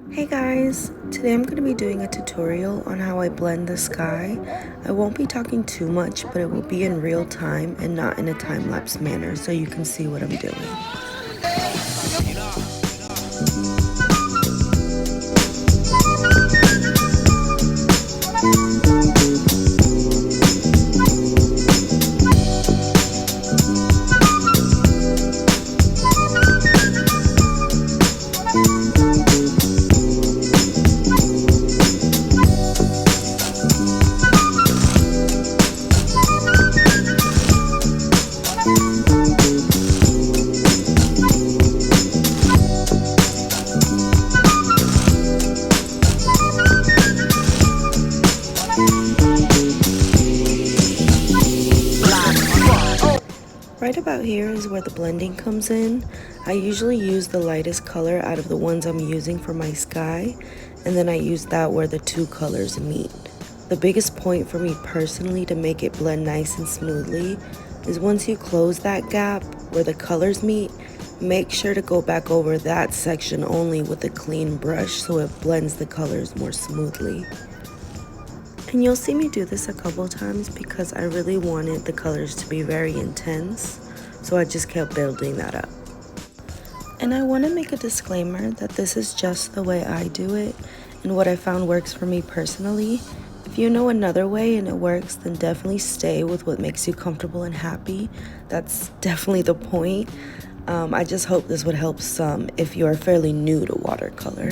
Hey guys, today I'm going to be doing a tutorial on how I blend the sky. I won't be talking too much, but it will be in real time and not in a time-lapse manner so you can see what I'm doing. Right about here is where the blending comes in. I usually use the lightest color out of the ones I'm using for my sky, and then I use that where the two colors meet. The biggest point for me personally to make it blend nice and smoothly is once you close that gap where the colors meet, make sure to go back over that section only with a clean brush so it blends the colors more smoothly. And you'll see me do this a couple times because I really wanted the colors to be very intense, so I just kept building that up. And I want to make a disclaimer that this is just the way I do it and what I found works for me personally. If you know another way and it works, then definitely stay with what makes you comfortable and happy. That's definitely the point. I just hope this would help some if you are fairly new to watercolor.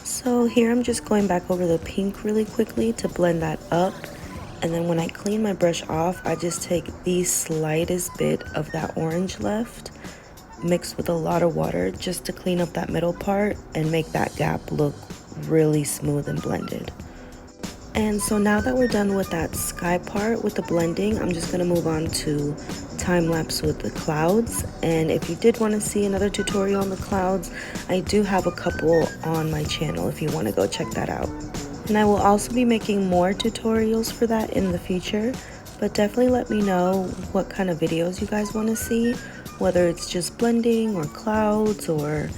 So here I'm just going back over the pink really quickly to blend that up, and then when I clean my brush off, I just take the slightest bit of that orange left mixed with a lot of water just to clean up that middle part and make that gap look really smooth and blended. And so now that we're done with that sky part with the blending, I'm just gonna move on to time-lapse with the clouds. And if you did want to see another tutorial on the clouds, I do have a couple on my channel if you want to go check that out. And I will also be making more tutorials for that in the future, but definitely let me know what kind of videos you guys want to see, whether it's just blending or clouds or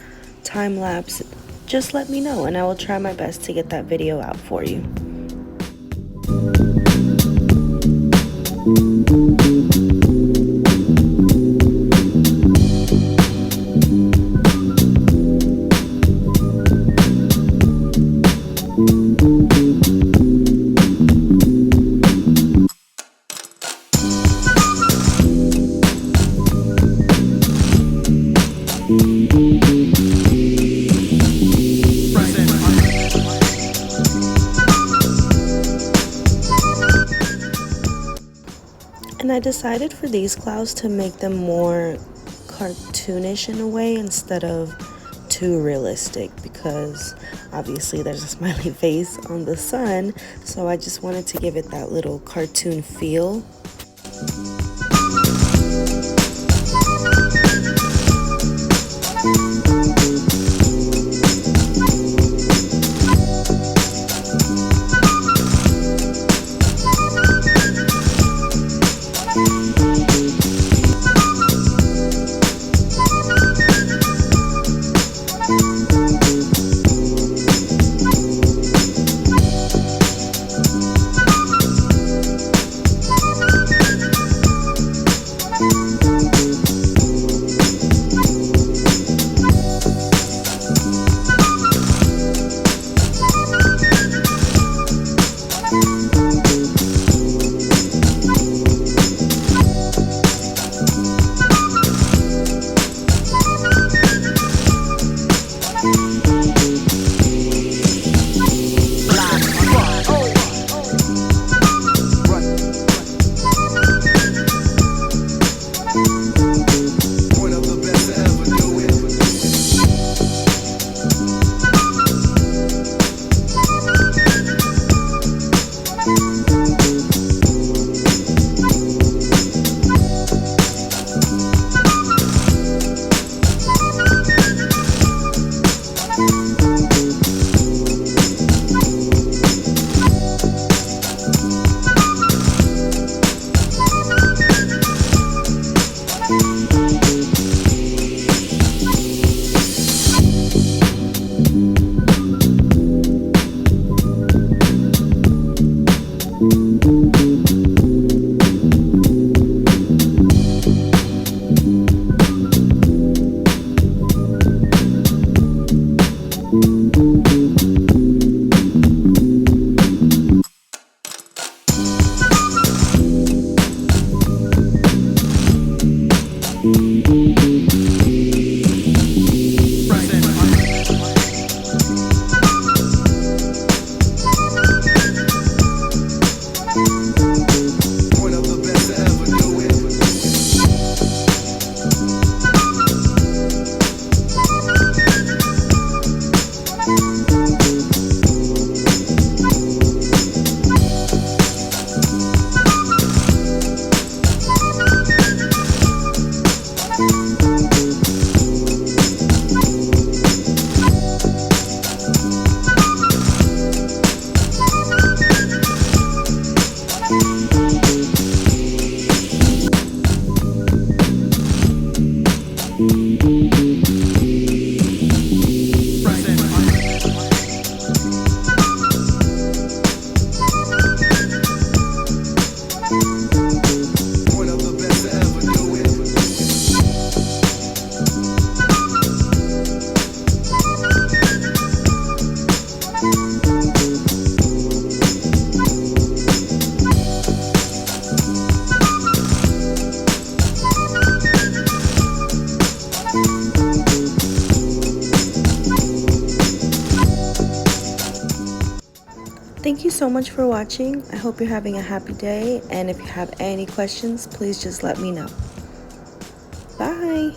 time-lapse. Just let me know and I will try my best to get that video out for you. And I decided for these clouds to make them more cartoonish in a way instead of too realistic, because obviously there's a smiley face on the sun, so I just wanted to give it that little cartoon feel. Thank you so much for watching. I hope you're having a happy day, and if you have any questions, please just let me know. Bye!